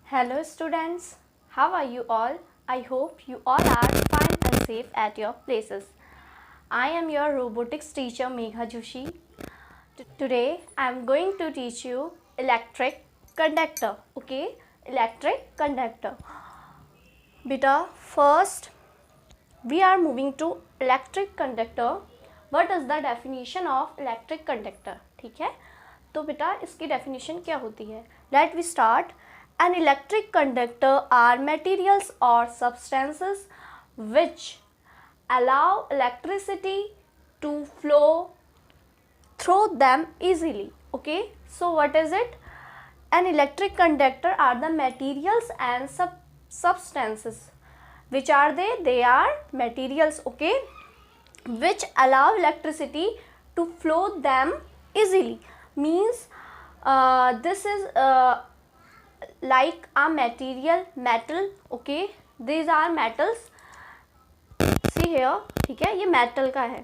Hello students, how are you all? I hope you all are fine and safe at your places. I am your robotics teacher Megha Joshi. Today I am going to teach you electric conductor. Okay, electric conductor. Beta, first we are moving to electric conductor. What is the definition of electric conductor? ठीक है, तो बेटा इसकी definition क्या होती है? Let we start. An electric conductor are materials or substances which allow electricity to flow through them easily. Okay, so what is it? An electric conductor are the materials and substances. Which are they? They are materials, okay, which allow electricity to flow them easily. Means this is like a material, metal, okay, these are metals. See here, ठीक है, ये metal का है,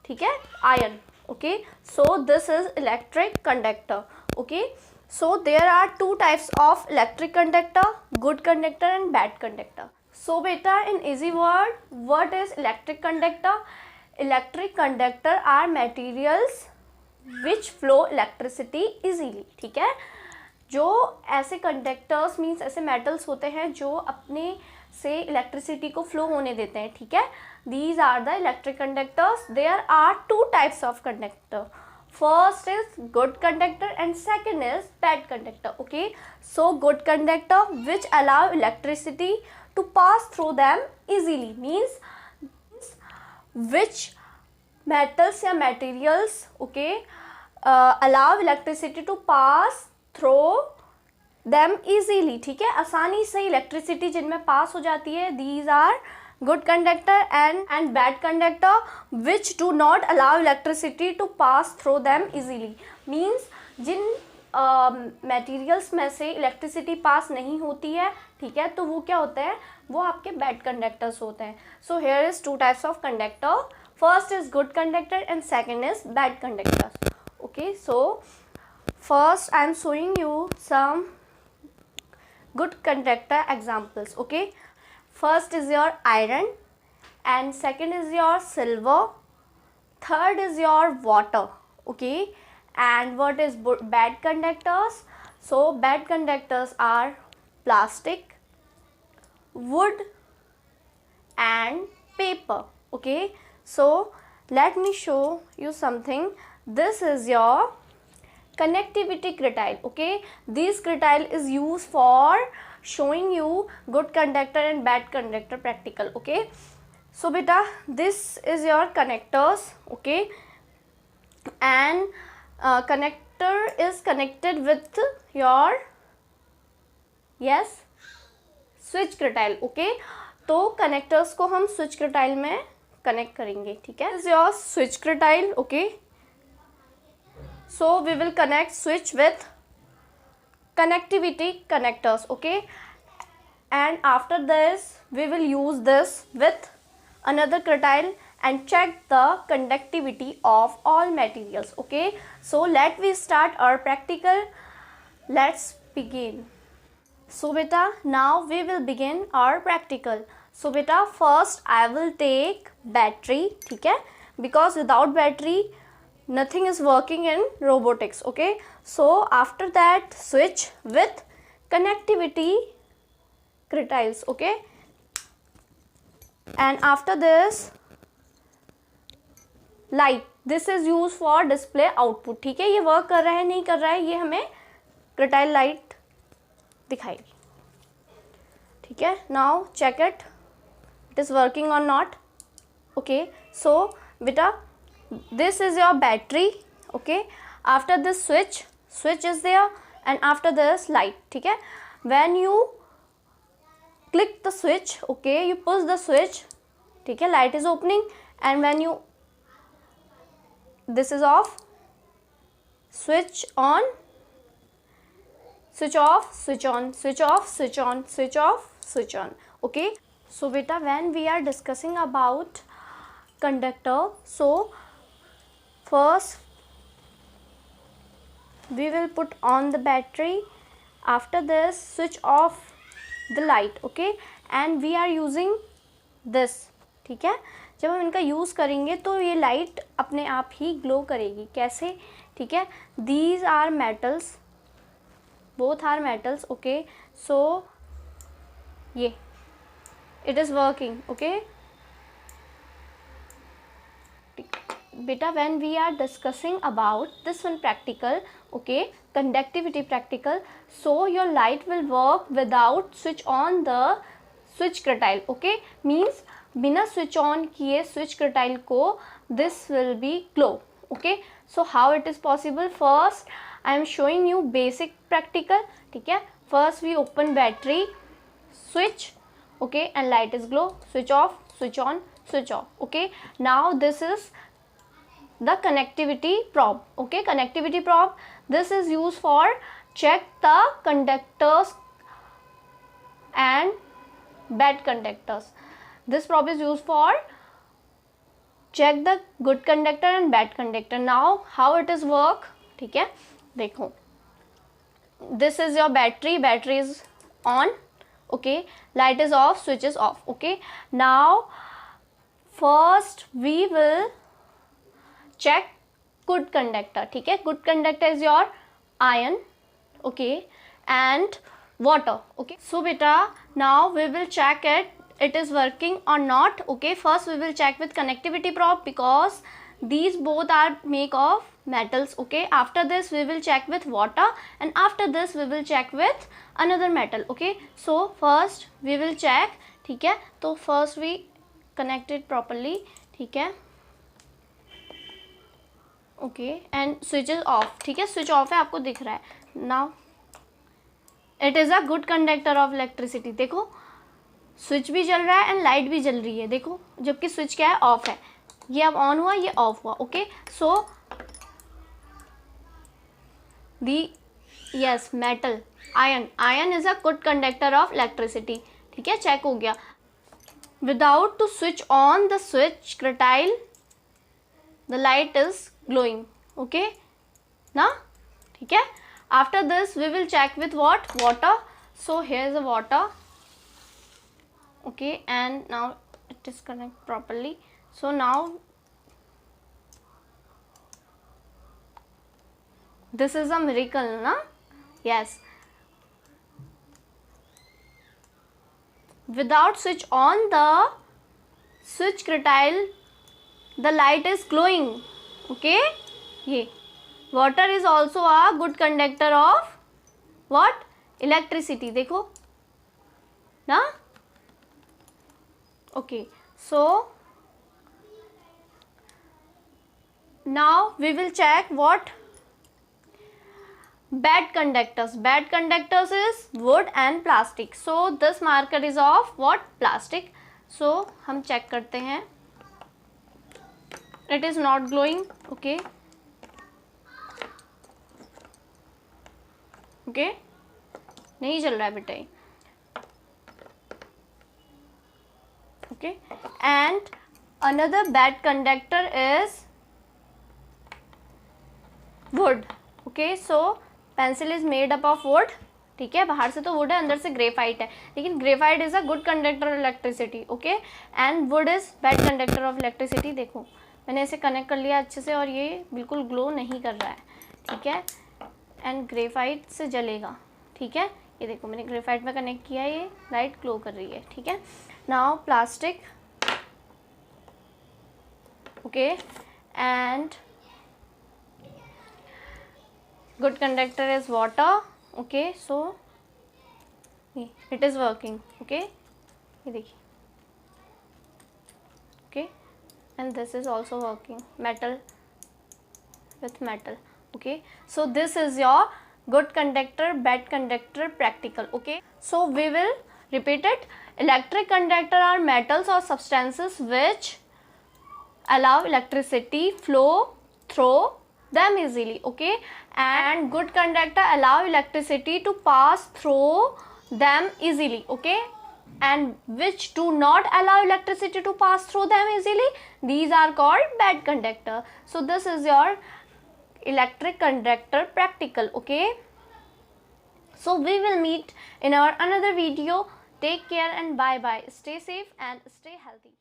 ठीक है, iron, okay. So this is electric conductor, okay. So there are two types of electric conductor, good conductor and bad conductor. So beta, in easy word, what is electric conductor? Electric conductor are materials which flow electricity easily, ठीक है. जो ऐसे conductors means ऐसे metals होते हैं जो अपने से इलेक्ट्रिसिटी को फ्लो होने देते हैं, ठीक है. These are the electric conductors. There are two types of conductor. First is good conductor and second is bad conductor, okay. So good conductor which allow electricity to pass through them easily means which metals या materials, okay, allow electricity to pass through them easily, ठीक है, आसानी से electricity जिनमें पास हो जाती है. These are good conductor and bad conductor which do not allow electricity to pass through them easily. Means जिन मटेरियल्स में से इलेक्ट्रिसिटी पास नहीं होती है, ठीक है, तो वो क्या होते हैं, वो आपके बैड कंडक्टर्स होते हैं. So here is to types of conductor. First is good conductor and second is bad conductor, okay. So first I am showing you some good conductor examples, okay. First is your iron and second is your silver, third is your water, okay. And what is bad conductors? So bad conductors are plastic, wood and paper, okay. So let me show you something. This is your connectivity cretile, okay. This cretile is used for showing you good conductor and bad conductor practical, okay. So beta, this is your connectors, okay, and connector is connected with your switch cretile, okay. तो connectors को हम switch cretile में connect करेंगे, ठीक है. This is your switch cretile, okay. So we will connect switch with connectivity connectors, okay. And after this we will use this with another cretile and check the conductivity of all materials, okay. So let we start our practical. Let's begin. So beta, now we will begin our practical. So beta, first I will take battery, ठीक है, because without battery nothing is working in robotics, okay. So after that switch with connectivity cretiles, okay. And after this light, this is used for display output, ठीक है. ये work कर रहा है नहीं कर रहा है, ये हमें cretile light दिखाएगी, ठीक है. Now check it is working or not, okay. So beta, this is your battery, okay. After this switch is there and after this light, ठीक है. When you click the switch, okay, you push the switch, ठीक है, light is opening. And when you this is off, switch on, switch off, switch on, switch off, switch on, switch off, switch on, okay. So beta, when we are discussing about conductor, so first we will put on the battery after this switch off the light, okay, and we are using this, ठीक है। जब हम इनका use करेंगे तो ये light अपने आप ही ग्लो करेगी। कैसे, ठीक है। These are metals, both are metals, okay. So ये it is working, okay beta, when we are discussing about this one practical, okay, conductivity practical, so your light will work without switch on the switch curtail, okay, means बिना switch on किए switch curtail को this will be glow, okay। So how it is possible? First I am showing you basic practical, ठीक है। First we open battery, switch, okay, and light is glow, switch off, switch on, switch off, okay। Now this is the connectivity probe, okay, connectivity probe, this is used for check the conductors and bad conductors. This probe is used for check the good conductor and bad conductor. Now how it is work, ठीक है, देखो, this is your battery, battery is on, okay, light is off, switch is off, okay। Now first we will check good conductor, ठीक है। good conductor is your iron, okay, and water, okay। So beta, now we will check it is working or not, okay। First we will check with connectivity probe because these both are made of metals, okay। After this we will check with water and after this we will check with another metal, okay। So first we will check, ठीक है। तो first we connect it properly, ठीक है, okay, and switch is of, ठीक है, switch off है, आपको दिख रहा है। Now it is a good conductor of electricity, देखो स्विच भी जल रहा है एंड लाइट भी जल रही है, देखो, जबकि स्विच क्या है, ऑफ है। ये अब ऑन हुआ, ये ऑफ हुआ, okay. So the yes metal ion is a good conductor of electricity, ठीक है, चेक हो गया। Without to switch on the switch curtail the light is glowing, okay ना, ठीक है। after this we will check with what, water। so here is the water, okay, and now it is connect properly। so now this is a miracle na, yes। without switch on the switch curtail the light is glowing, okay। ये water is also a good conductor of what, electricity, देखो ना, okay। so now we will check what bad conductors is wood and plastic। so this marker is of what, plastic। so हम check करते हैं, it is not glowing, okay, okay, नहीं जल रहा है बेटा, okay। and another bad conductor is wood, okay। so pencil is made up of wood, ठीक है, बाहर से तो वुड है, अंदर से ग्रेफाइट है, लेकिन graphite is a good conductor of electricity, okay, and would is bad conductor of electricity. देखो मैंने इसे कनेक्ट कर लिया अच्छे से और ये बिल्कुल ग्लो नहीं कर रहा है, ठीक है, एंड ग्रेफाइट से जलेगा, ठीक है। ये देखो मैंने ग्रेफाइट में कनेक्ट किया, ये लाइट ग्लो कर रही है, ठीक है। Now plastic, okay, and good conductor is water, okay. So it is working, okay, ये देखिए, okay, and this is also working, metal with metal, okay। so this is your good conductor bad conductor practical, okay। so we will repeat it, electric conductor are metals or substances which allow electricity flow through them easily, okay, and good conductor allow electricity to pass through them easily, okay, and which do not allow electricity to pass through them easily, these are called bad conductor। so this is your electric conductor practical, okay। So we will meet in our another video. Take care and bye bye. Stay safe and stay healthy.